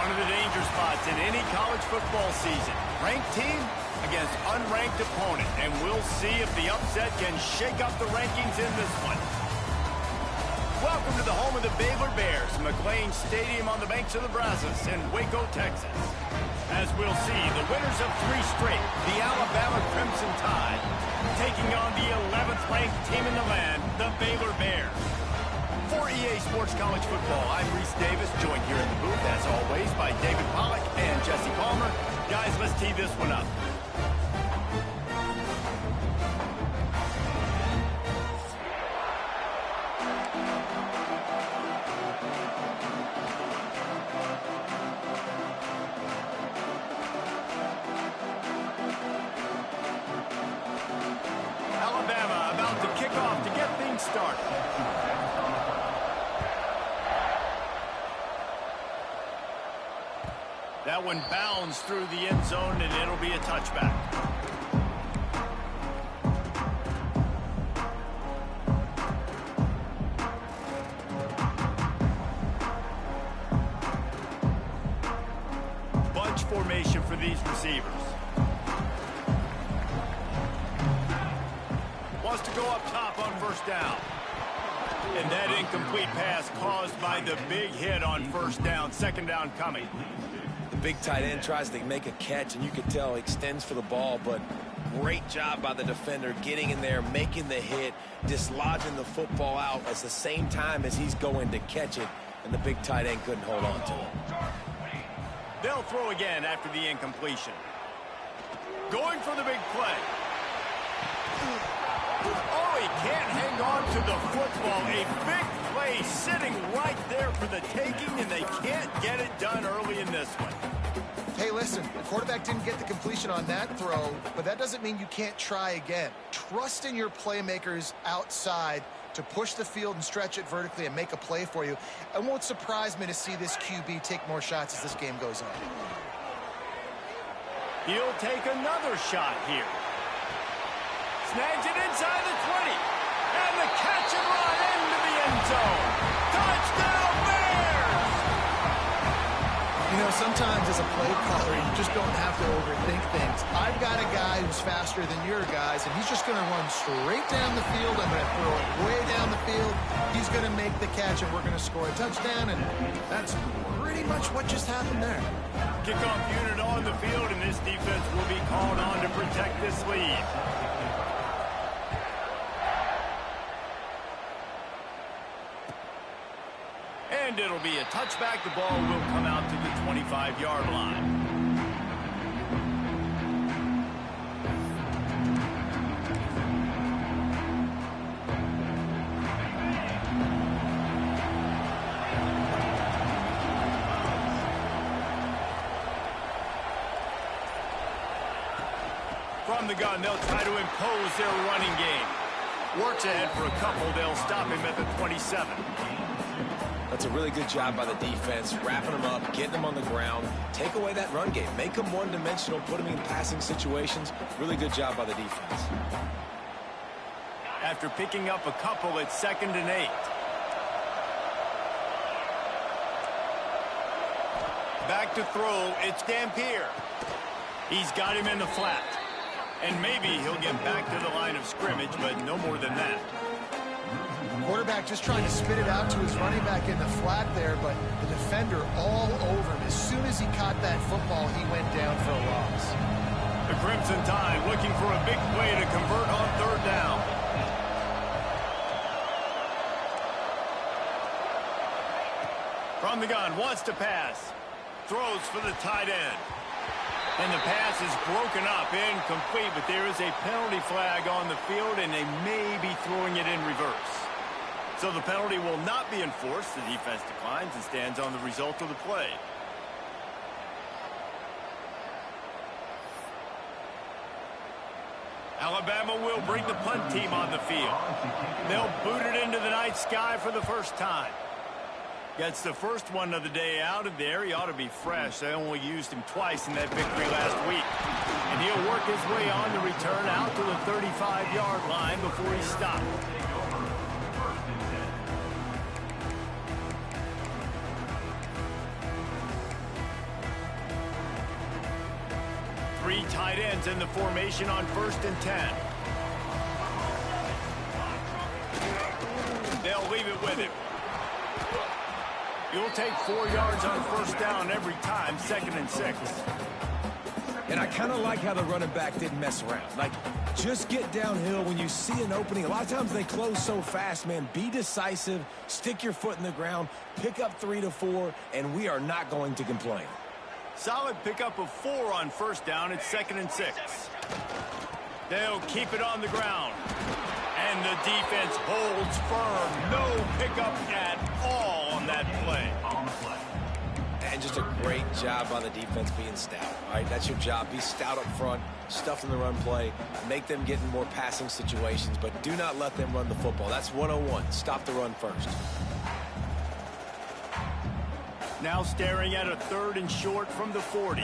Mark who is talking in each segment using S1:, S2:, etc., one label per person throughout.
S1: One of the danger spots in any college football season. Ranked team against unranked opponent. And we'll see if the upset can shake up the rankings in this one. Welcome to the home of the Baylor Bears, McLean Stadium on the banks of the Brazos in Waco, Texas. As we'll see, the winners of 3 straight, the Alabama Crimson Tide, taking on the 11th ranked team in the land, the Baylor Bears. For EA Sports College Football, I'm Reese Davis, joined here in the booth, as always, by David Pollack and Jesse Palmer. Guys, let's tee this one up. Alabama about to kick off to get things started. That one bounds through the end zone, and it'll be a touchback. Bunch formation for these receivers. Wants to go up top on first down. And that incomplete pass caused by the big hit on first down. Second down coming.
S2: Big tight end tries to make a catch, and you can tell he extends for the ball, but great job by the defender getting in there, making the hit, dislodging the football out at the same time as he's going to catch it, and the big tight end couldn't hold on to it.
S1: They'll throw again after the incompletion. Going for the big play. Oh, he can't hang on to the football. A big play sitting right there for the taking, and they can't get it done early in this one.
S3: Hey, listen, the quarterback didn't get the completion on that throw, but that doesn't mean you can't try again. Trust in your playmakers outside to push the field and stretch it vertically and make a play for you. It won't surprise me to see this QB take more shots as this game goes on.
S1: He'll take another shot here. Snags it inside the 20. And the catch and run into the end zone. Touchdown, Bears!
S3: You know, sometimes as a play caller, you just don't have to overthink things. I've got a guy who's faster than your guys, and he's just going to run straight down the field. I'm going to throw it way down the field. He's going to make the catch, and we're going to score a touchdown, and that's pretty much what just happened there.
S1: Kickoff unit on the field, and this defense will be called on to protect this lead. And it'll be a touchback. The ball will come out to the 25-yard line. From the gun, they'll try to impose their running game. Works ahead for a couple. They'll stop him at the 27.
S2: That's a really good job by the defense, wrapping them up, getting them on the ground, take away that run game, make them one-dimensional, put them in passing situations. Really good job by the defense.
S1: After picking up a couple, it's 2nd and 8. Back to throw, it's Dampier. He's got him in the flat. And maybe he'll get back to the line of scrimmage, but no more than that.
S3: Quarterback just trying to spit it out to his running back in the flat there, but the defender all over him. As soon as he caught that football, he went down for a loss.
S1: The Crimson Tide looking for a big play to convert on 3rd down. From the gun, wants to pass. Throws for the tight end. And the pass is broken up, incomplete, but there is a penalty flag on the field, and they may be throwing it in reverse. So the penalty will not be enforced. The defense declines and stands on the result of the play. Alabama will bring the punt team on the field. They'll boot it into the night sky for the first time. Gets the first one of the day out of there. He ought to be fresh. They only used him twice in that victory last week. And he'll work his way on the return out to the 35-yard line before he stopped. tight ends in the formation on 1st and 10. They'll leave it with him. You'll take 4 yards on 1st down every time, 2nd and 6.
S2: And I kind of like how the running back didn't mess around. Like, just get downhill when you see an opening. A lot of times they close so fast, man. Be decisive, stick your foot in the ground, pick up 3 to 4, and we are not going to complain.
S1: Solid pickup of 4 on 1st down. It's 2nd and 6. They'll keep it on the ground. And the defense holds firm. No pickup at all on that play.
S2: And just a great job by the defense being stout. All right, that's your job. Be stout up front, stuff in the run play, make them get in more passing situations, but do not let them run the football. That's 101. Stop the run first.
S1: Now staring at a 3rd and short from the 40.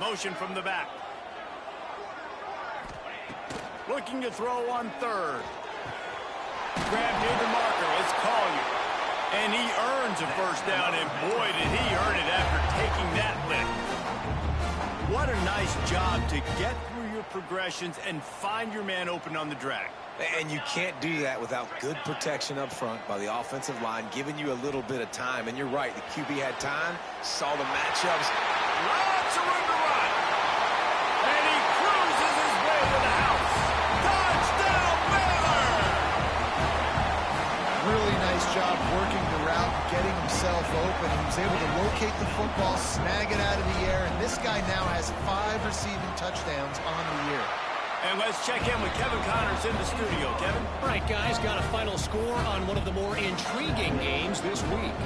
S1: Motion from the back. Looking to throw on 3rd. Grab near the marker. It's Collier. And he earns a 1st down, and boy, did he earn it after taking that lift. What a nice job to get through your progressions and find your man open on the drag.
S2: And you can't do that without good protection up front by the offensive line, giving you a little bit of time. And you're right, the QB had time, saw the matchups.
S1: Lots of room to run. And he cruises his way to the house. Touchdown, Baylor!
S3: Really nice job working the route, getting himself open. He was able to locate the football, snag it out of the air, and this guy now has 5 receiving touchdowns on the year.
S1: And let's check in with Kevin Connors in the studio. Kevin?
S4: All right, guys, got a final score on one of the more intriguing games this week.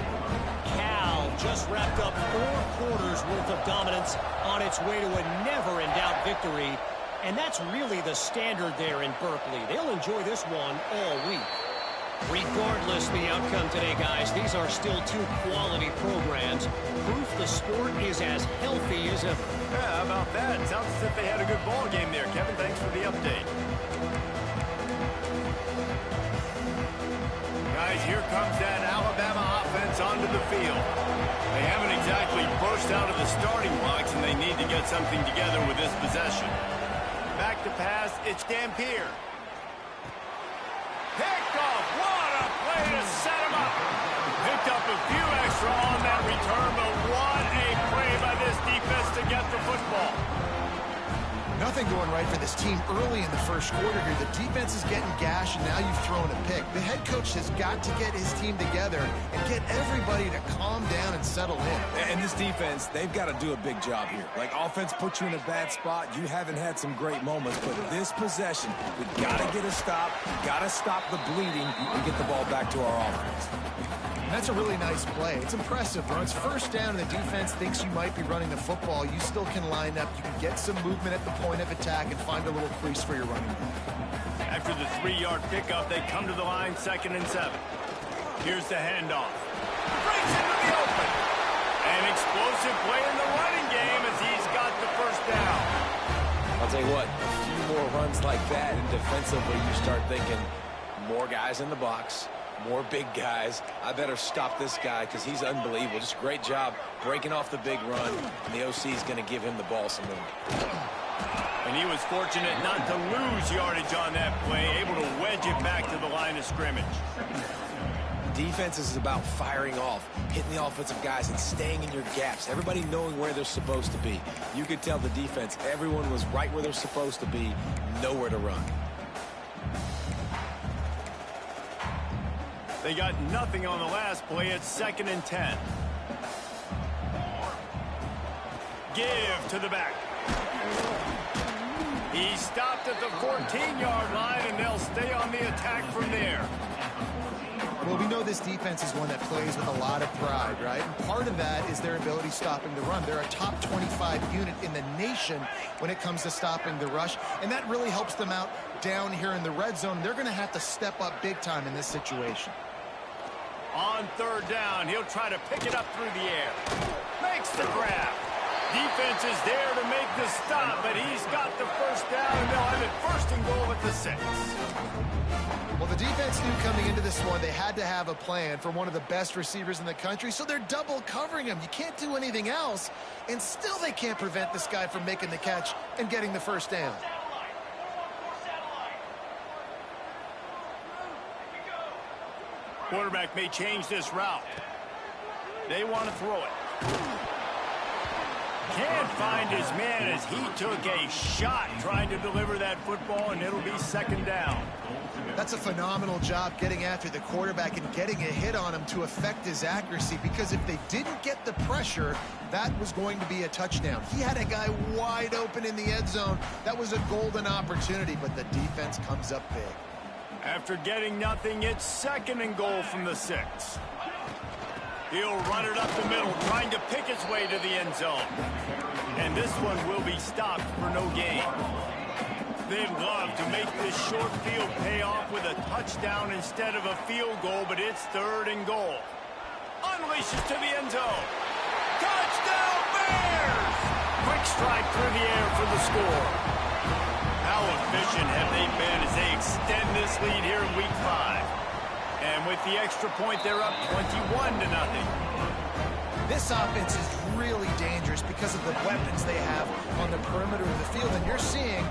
S4: Cal just wrapped up 4 quarters worth of dominance on its way to a never-in-doubt victory. And that's really the standard there in Berkeley. They'll enjoy this one all week. Regardless the outcome today, guys, these are still 2 quality programs. Proof the sport is as healthy as ever.
S1: Yeah, how about that? Sounds as if they had a good ball game there, Kevin. Thanks for the update. Guys, here comes that Alabama offense onto the field. They haven't exactly burst out of the starting blocks, and they need to get something together with this possession. Back to pass, it's Dampier. Picked off. What a play to set him up. Picked up a few extra on that return, but what a play by this defense to get the football.
S3: Nothing going right for this team early in the first quarter here. The defense is getting gashed, and now you've thrown a pick. The head coach has got to get his team together and get everybody to calm down and settle in.
S2: And this defense, they've got to do a big job here. Like, offense put you in a bad spot. You haven't had some great moments, but this possession, we've got to get a stop. Got to stop the bleeding and get the ball back to our offense.
S3: And that's a really nice play. It's impressive. When it's 1st down and the defense thinks you might be running the football, you still can line up. You can get some movement at the point of attack and find a little crease for your running back.
S1: After the 3-yard pickup, they come to the line, 2nd and 7. Here's the handoff. Breaks into the open. An explosive play in the running game as he's got the 1st down.
S2: I'll tell you what, a few more runs like that, and defensively you start thinking more guys in the box, more big guys. I better stop this guy because he's unbelievable. Just a great job breaking off the big run, and the OC is going to give him the ball some more.
S1: And he was fortunate not to lose yardage on that play, able to wedge it back to the line of scrimmage.
S2: Defense is about firing off, hitting the offensive guys and staying in your gaps. Everybody knowing where they're supposed to be. You could tell the defense, everyone was right where they're supposed to be, nowhere to run.
S1: They got nothing on the last play. It's 2nd and 10. Give to the back. He stopped at the 14-yard line, and they'll stay on the attack from there.
S3: Well, we know this defense is one that plays with a lot of pride, right? And part of that is their ability stopping the run. They're a top 25 unit in the nation when it comes to stopping the rush, and that really helps them out down here in the red zone. They're going to have to step up big time in this situation.
S1: On 3rd down, he'll try to pick it up through the air. Makes the grab. Defense is there to make the stop, but he's got the 1st down, and they'll have it 1st and goal at the 6.
S3: Well, the defense knew coming into this one they had to have a plan for one of the best receivers in the country, so they're double covering him. You can't do anything else, and still they can't prevent this guy from making the catch and getting the first down.
S1: Quarterback may change this route. They want to throw it. Can't find his man as he took a shot trying to deliver that football, and it'll be second down.
S3: That's a phenomenal job getting after the quarterback and getting a hit on him to affect his accuracy, because if they didn't get the pressure, that was going to be a touchdown. He had a guy wide open in the end zone. That was a golden opportunity, but the defense comes up big.
S1: After getting nothing, it's second and goal from the 6. He'll run it up the middle, trying to pick his way to the end zone. And this one will be stopped for no gain. They'd love to make this short field pay off with a touchdown instead of a field goal, but it's third and goal. Unleashes to the end zone. Touchdown, Bears! Quick strike through the air for the score. How efficient have they been as they extend this lead here in Week 5? And with the extra point, they're up 21-0.
S3: This offense is really dangerous because of the weapons they have on the perimeter of the field. And you're seeing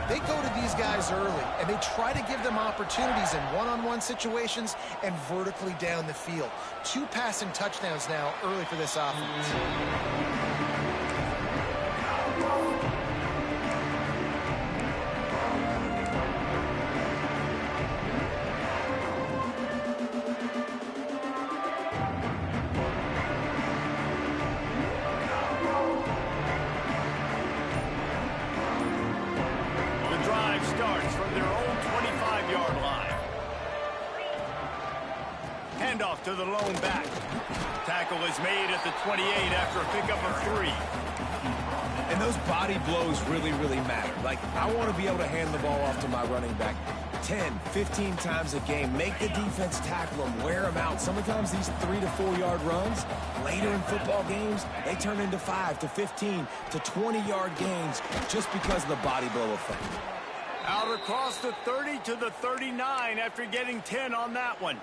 S3: they go to these guys early, and they try to give them opportunities in one-on-one situations and vertically down the field. 2 passing touchdowns now early for this offense.
S1: Starts from their own 25-yard line. Handoff to the lone back. Tackle is made at the 28 after a pickup of 3.
S2: And those body blows really, really matter. Like, I want to be able to hand the ball off to my running back 10, 15 times a game. Make the defense tackle them, wear them out. Sometimes these 3 to 4 yard runs, later in football games, they turn into 5 to 15 to 20-yard gains just because of the body blow effect.
S1: Out across the 30 to the 39 after getting 10 on that one.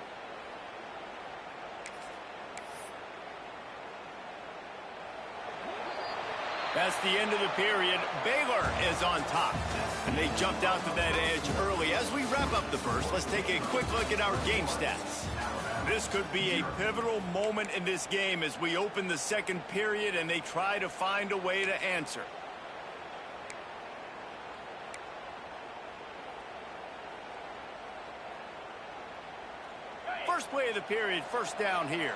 S1: That's the end of the period. Baylor is on top. And they jumped out to that edge early. As we wrap up the first, let's take a quick look at our game stats. This could be a pivotal moment in this game as we open the second period and they try to find a way to answer. First play of the period, first down here.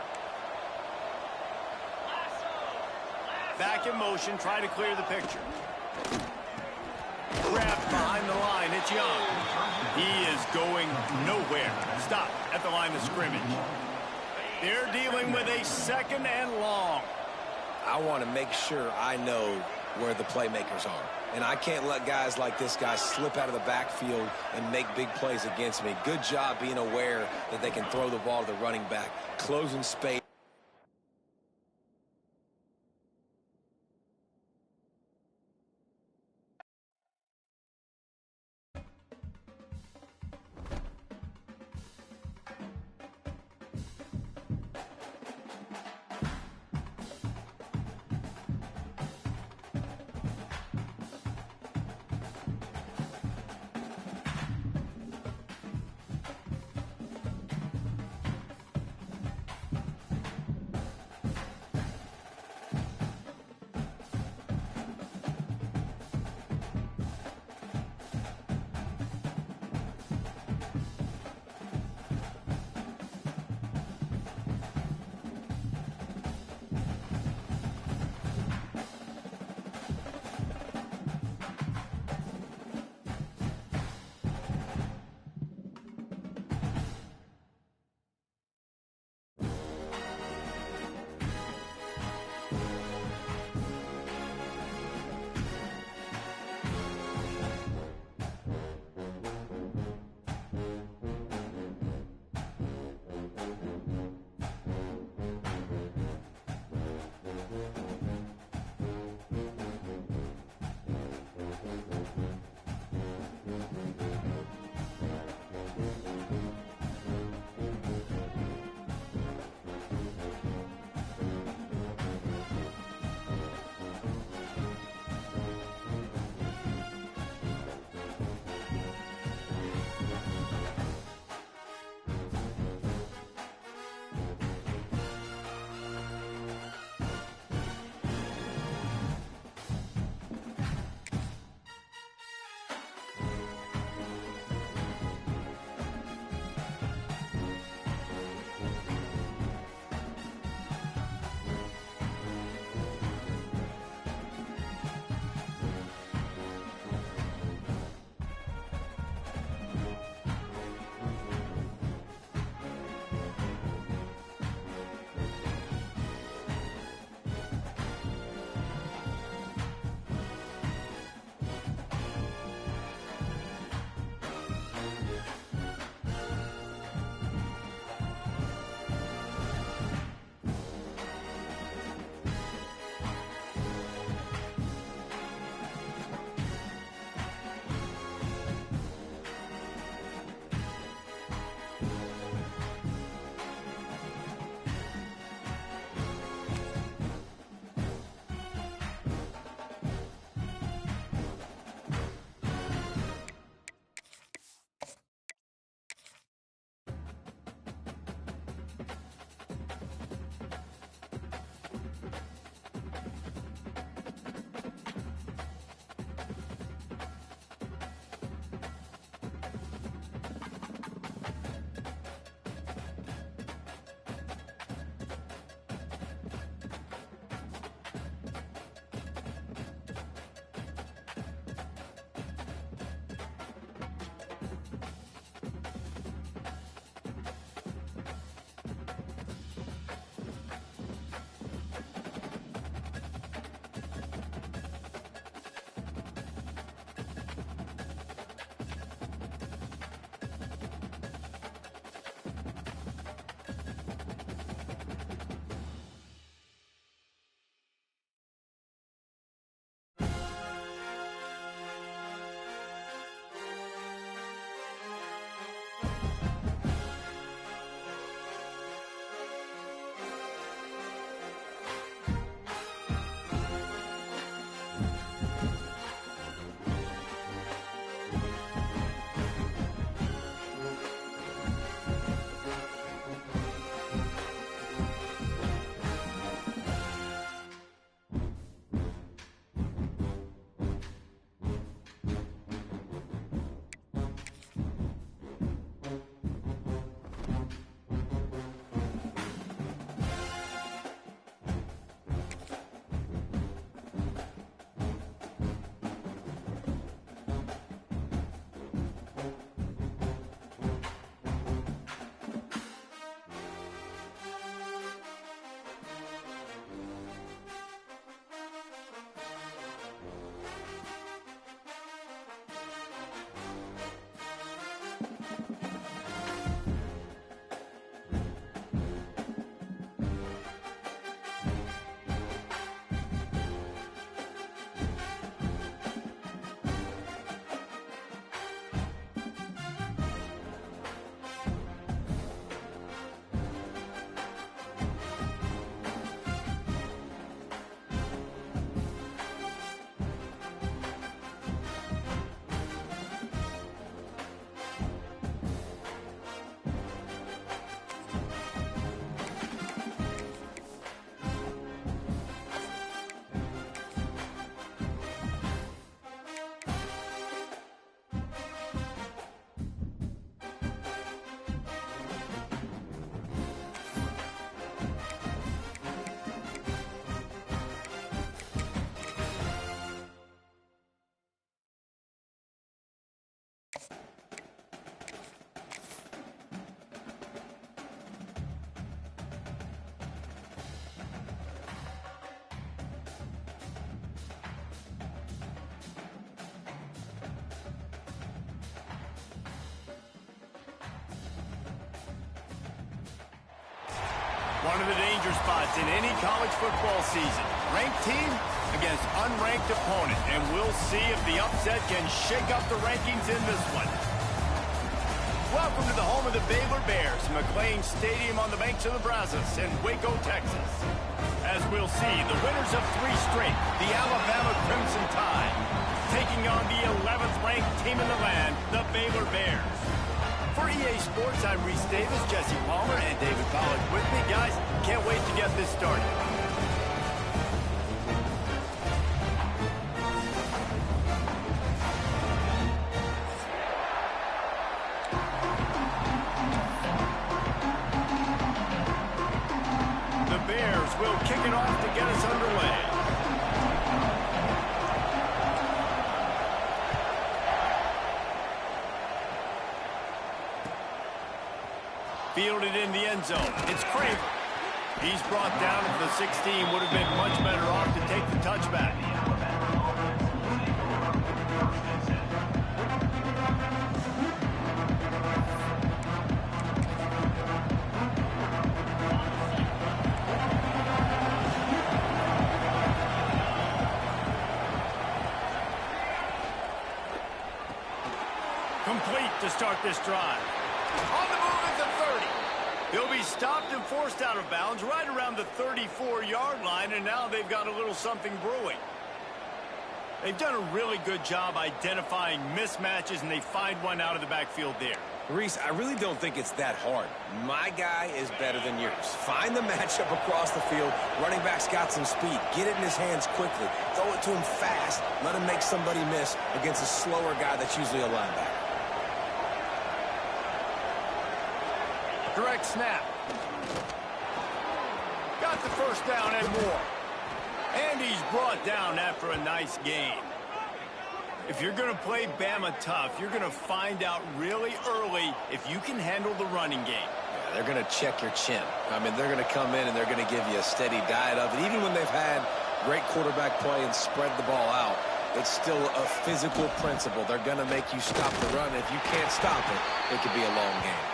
S1: Back in motion, try to clear the picture. Grabbed behind the line, it's Young. He is going nowhere. Stop at the line of scrimmage. They're dealing with a second and long.
S2: I want to make sure I know where the playmakers are. And I can't let guys like this guy slip out of the backfield and make big plays against me. Good job being aware that they can throw the ball to the running back, closing space.
S1: One of the danger spots in any college football season. Ranked team against unranked opponent. And we'll see if the upset can shake up the rankings in this one. Welcome to the home of the Baylor Bears, McLean Stadium on the banks of the Brazos in Waco, Texas. As we'll see, the winners of 3 straight, the Alabama Crimson Tide, taking on the 11th ranked team in the land, the Baylor Bears. For EA Sports, I'm Reese Davis, Jesse Palmer, and David Pollack with me. Guys, can't wait to get this started. Will kick it off to get us underway. Fielded in the end zone. It's Craven. He's brought down at the 16. Would have been much better off to take the touchback. Complete to start this drive. On the move at the 30. He'll be stopped and forced out of bounds right around the 34-yard line, and now they've got a little something brewing. They've done a really good job identifying mismatches, and they find one out of the backfield there.
S2: Reese, I really don't think it's that hard. My guy is better than yours. Find the matchup across the field. Running back's got some speed. Get it in his hands quickly. Throw it to him fast. Let him make somebody miss against a slower guy that's usually a linebacker.
S1: Direct snap. Got the first down and more. And he's brought down after a nice gain. If you're going to play Bama tough, you're going to find out really early if you can handle the running game.
S2: Yeah, they're going to check your chin. I mean, they're going to come in and they're going to give you a steady diet of it. Even when they've had great quarterback play and spread the ball out, it's still a physical principle. They're going to make you stop the run. If you can't stop it, it could be a long game.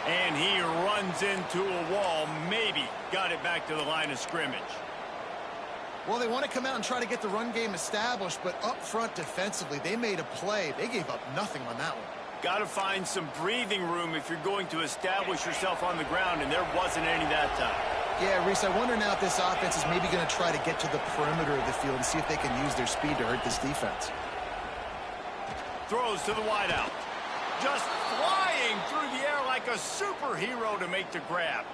S1: And he runs into a wall, maybe got it back to the line of scrimmage.
S3: Well, they want to come out and try to get the run game established, but up front defensively, they made a play. They gave up nothing on that one.
S1: Got to find some breathing room if you're going to establish yourself on the ground, and there wasn't any that time.
S3: Yeah, Reese, I wonder now if this offense is maybe going to try to get to the perimeter of the field and see if they can use their speed to hurt this defense.
S1: Throws to the wideout. Just flying through the air like a superhero to make the grab.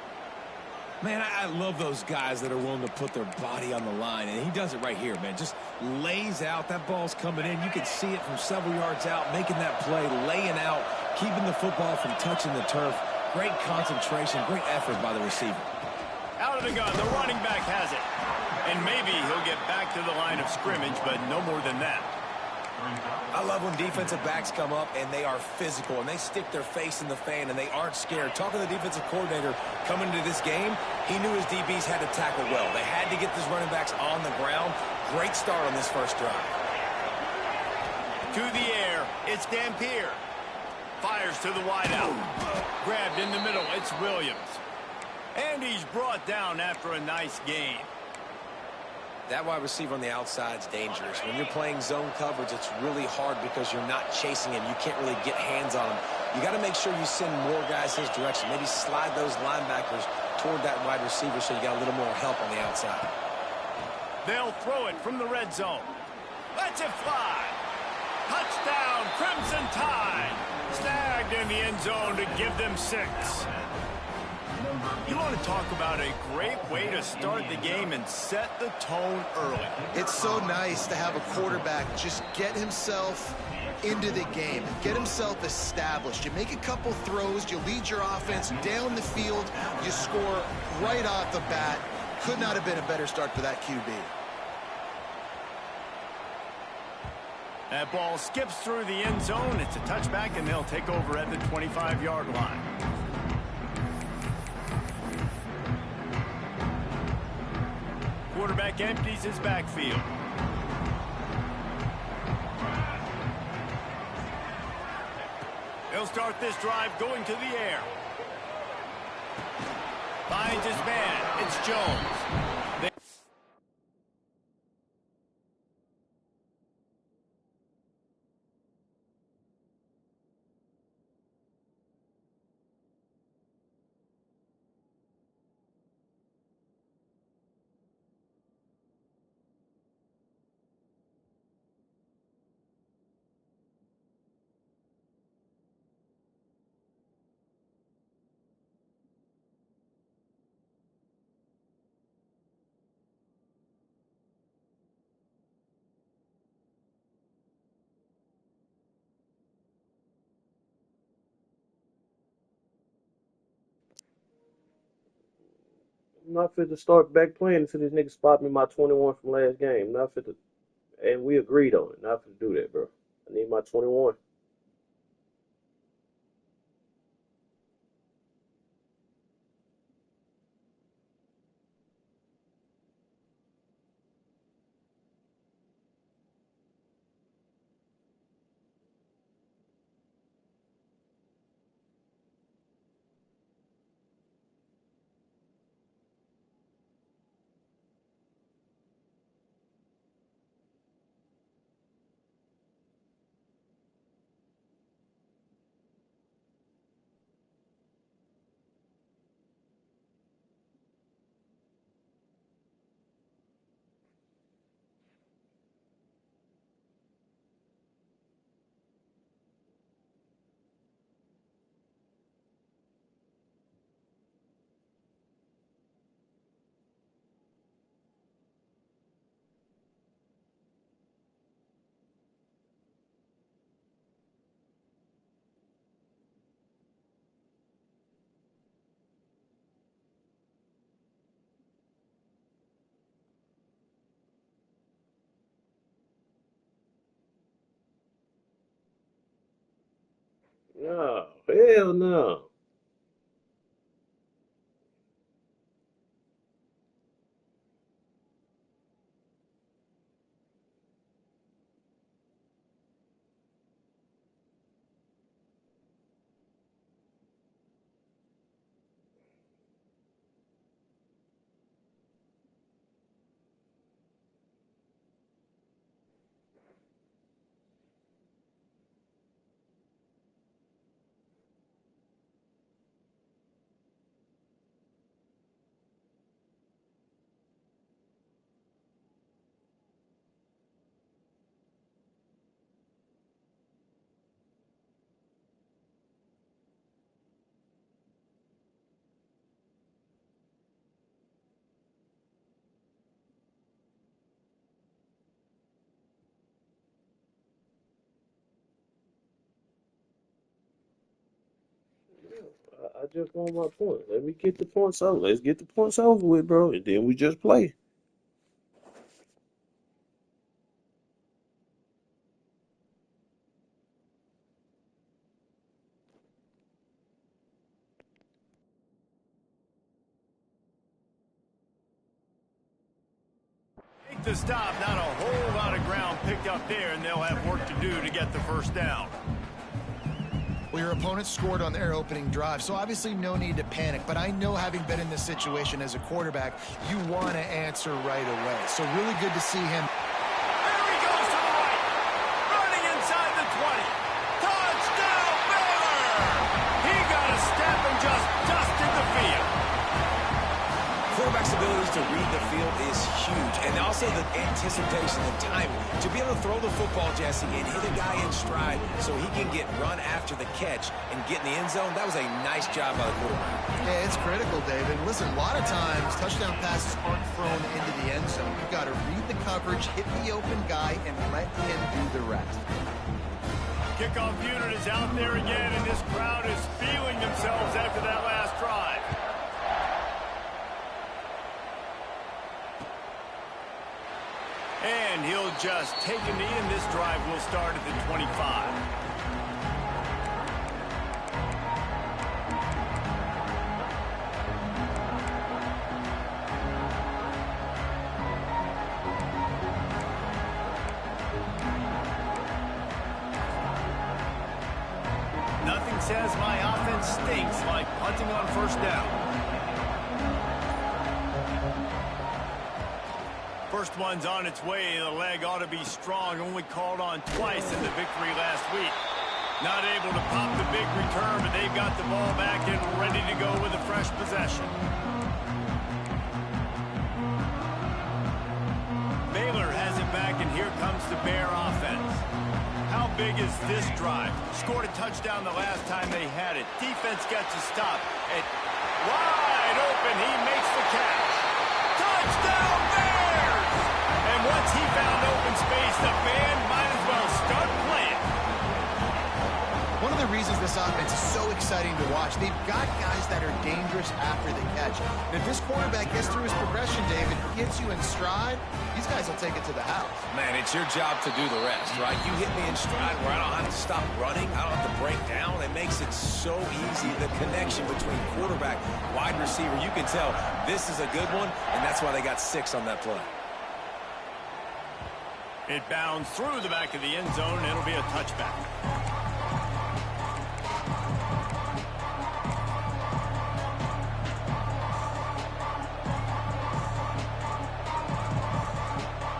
S2: Man, I love those guys that are willing to put their body on the line, and he does it right here, man. Just lays out. That ball's coming in. You can see it from several yards out, making that play, laying out, keeping the football from touching the turf. Great concentration, great effort by the receiver.
S1: Out of the gun, the running back has it. And maybe he'll get back to the line of scrimmage, but no more than that.
S2: I love when defensive backs come up and they are physical and they stick their face in the fan and they aren't scared. Talking to the defensive coordinator coming into this game, he knew his DBs had to tackle well. They had to get these running backs on the ground. Great start on this first drive.
S1: To the air, it's Dampier. Fires to the wideout. Grabbed in the middle, it's Williams. And he's brought down after a nice gain.
S2: That wide receiver on the outside is dangerous. When you're playing zone coverage, it's really hard because you're not chasing him. You can't really get hands on him. You got to make sure you send more guys his direction. Maybe slide those linebackers toward that wide receiver so you got a little more help on the outside.
S1: They'll throw it from the red zone. Let's it fly. Touchdown, Crimson Tide. Snagged in the end zone to give them 6. You want to talk about a great way to start the game and set the tone early.
S3: It's so nice to have a quarterback just get himself into the game and get himself established. You make a couple throws, you lead your offense down the field, you score right off the bat. Could not have been a better start for that QB.
S1: That ball skips through the end zone. It's a touchback, and they'll take over at the 25-yard line. Quarterback empties his backfield. He'll start this drive going to the air. Finds his man. It's Jones.
S5: I'm not fit to start back playing until this nigga spot me my 21 from last game. Not fit to, and we agreed on it. Not fit to do that, bro. I need my 21. No, hell no. I just want my point. Let me get the points over. Let's get the points over with, bro, and then we just play.
S1: Make the stop. Not a whole lot of ground picked up there, and they'll have work to do to get the first down.
S3: Well, your opponent scored on their opening drive, so obviously no need to panic. But I know, having been in this situation as a quarterback, you want to answer right away. So really good to see him.
S1: There he goes to the right. Running inside the 20. Touchdown, Baylor! He got a step and just dusted the field.
S2: Quarterback's abilities to read the field is huge, and also the anticipation, the timing. To be able to throw the football, Jesse, and hit a guy in stride so he can get run after the catch and get in the end zone, that was a nice job by the quarterback.
S3: Yeah, it's critical, David. Listen, a lot of times touchdown passes aren't thrown into the end zone. You've got to read the coverage, hit the open guy, and let him do the rest.
S1: Kickoff unit is out there again, and this crowd is feeling themselves after that last drive. And he'll just take a knee, and this drive will start at the 25. Nothing says my offense stinks like punting on first down. first one's on its way. The leg ought to be strong. Only called on twice in the victory last week. Not able to pop the big return, but they've got the ball back and ready to go with a fresh possession. Baylor has it back, and here comes the Bear offense. How big is this drive? Scored a touchdown the last time they had it. Defense gets a stop. And wide open, he makes the catch. Touchdown, Bears! And once he found open space, the band might as well start playing.
S3: One of the reasons this offense is so exciting to watch, they've got guys that are dangerous after the catch. And if this quarterback gets through his progression, David, gets you in stride, these guys will take it to the house.
S2: Man, it's your job to do the rest, right? You hit me in stride where I don't have to stop running. I don't have to break down. It makes it so easy. The connection between quarterback, wide receiver, you can tell this is a good one, and that's why they got 6 on that play.
S1: It bounds through the back of the end zone, and it'll be a touchback.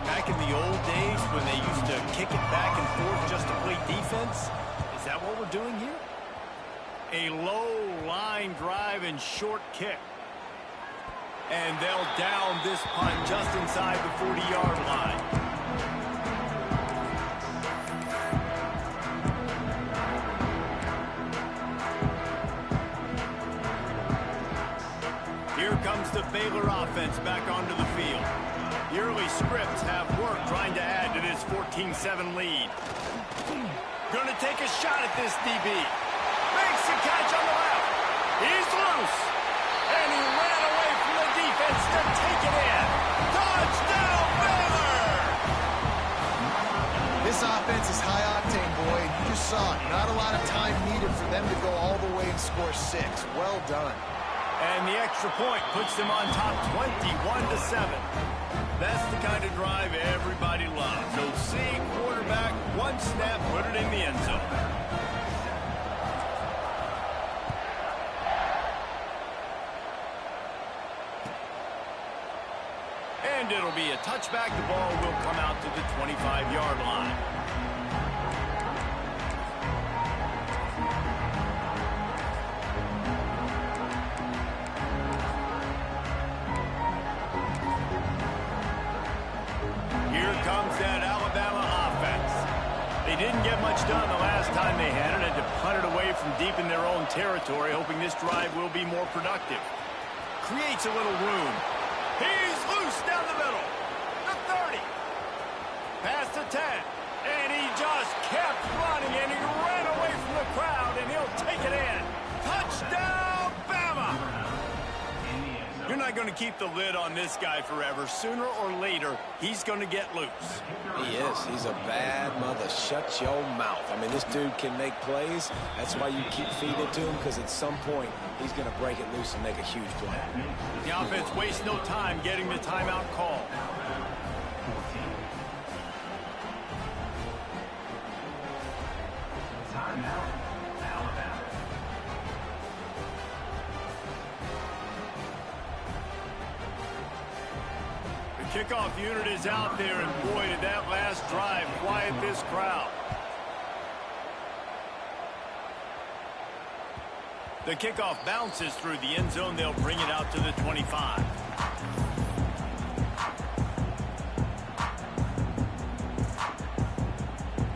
S1: Back in the old days when they used to kick it back and forth just to play defense, is that what we're doing here? A low line drive and short kick. And they'll down this punt just inside the 40-yard line. Here comes the Baylor offense back onto the field. The early scripts have worked trying to add to this 14-7 lead. Gonna take a shot at this DB. Makes the catch on the left. He's loose. And he ran away from the defense to take it in. Touchdown, Baylor!
S3: This offense is high octane, boy, and you just saw it. Not a lot of time needed for them to go all the way and score 6. Well done.
S1: And the extra point puts them on top 21-7. That's the kind of drive everybody loves. So see quarterback, one snap, put it in the end zone. And it'll be a touchback. The ball will come out to the 25-yard line. Didn't get much done the last time they had it, and to punt it away from deep in their own territory, hoping this drive will be more productive. Creates a little room. He's loose down the middle. The 30. Past the 10. And he just kept running, and he ran away from the crowd, and he'll take it in. Touchdown, Bama! You're not going to keep the lid on this guy forever. Sooner or later, he's going to get loose.
S2: He is. He's a bad mother. Shut your mouth. I mean, this dude can make plays. That's why you keep feeding it to him, because at some point, he's going to break it loose and make a huge play.
S1: The offense wastes no time getting the timeout call. Kickoff unit is out there, and boy, did that last drive quiet this crowd. The kickoff bounces through the end zone. They'll bring it out to the 25.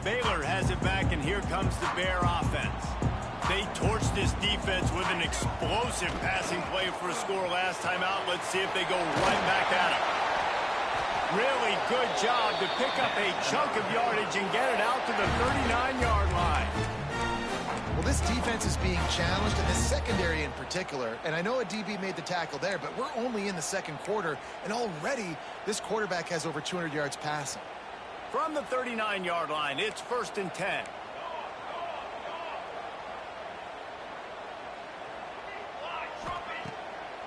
S1: Baylor has it back, and here comes the Bear offense. They torched this defense with an explosive passing play for a score last time out. Let's see if they go right back at it. Really good job to pick up a chunk of yardage and get it out to the 39-yard line.
S3: Well, this defense is being challenged, and the secondary in particular. And I know a DB made the tackle there, but we're only in the second quarter, and already this quarterback has over 200 yards passing.
S1: From the 39-yard line, it's 1st and 10.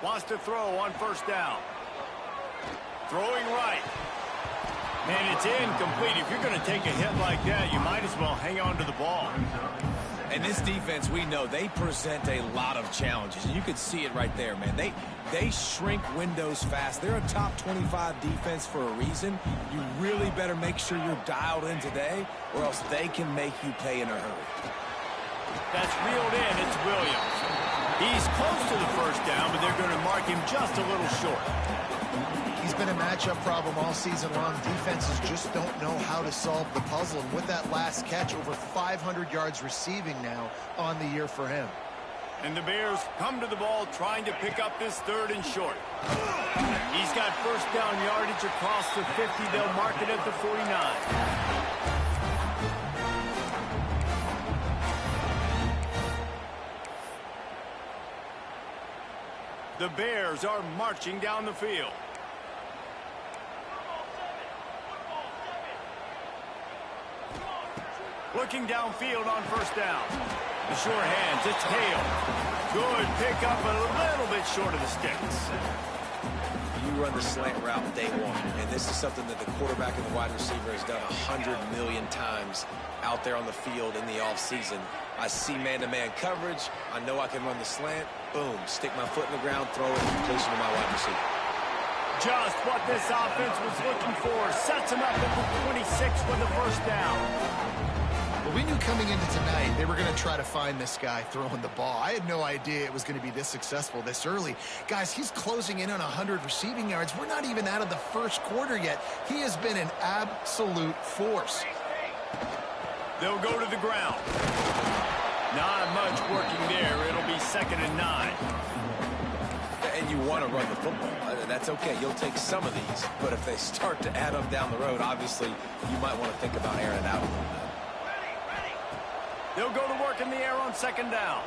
S1: Wants to throw on 1st down. Throwing right. And it's incomplete. If you're going to take a hit like that, you might as well hang on to the ball.
S2: And this defense, we know they present a lot of challenges. And you could see it right there, man. They shrink windows fast. They're a top 25 defense for a reason. You really better make sure you're dialed in today, or else they can make you pay in a hurry.
S1: That's reeled in. It's Williams. He's close to the first down, but they're going to mark him just a little short.
S3: He's been a matchup problem all season long. Defenses just don't know how to solve the puzzle. And with that last catch, over 500 yards receiving now on the year for him.
S1: And the Bears come to the ball trying to pick up this 3rd and short. He's got first down yardage across the 50. They'll mark it at the 49. The Bears are marching down the field. Looking downfield on first down. The sure hands, it's Hale. Good pickup, a little bit short of the sticks.
S2: You run the slant route day one, and this is something that the quarterback and the wide receiver has done 100 million times out there on the field in the offseason. I see man-to-man coverage. I know I can run the slant. Boom, stick my foot in the ground, throw it, completion to my wide receiver.
S1: Just what this offense was looking for. Sets him up at the 26 with the first down.
S3: Well, we knew coming into tonight they were going to try to find this guy throwing the ball. I had no idea it was going to be this successful this early. Guys, he's closing in on 100 receiving yards. We're not even out of the first quarter yet. He has been an absolute force.
S1: They'll go to the ground. Not much working there. It'll be 2nd and 9.
S2: And you want to run the football. That's okay. You'll take some of these. But if they start to add up down the road, obviously, you might want to think about airing it out a little bit.
S1: They'll go to work in the air on 2nd down.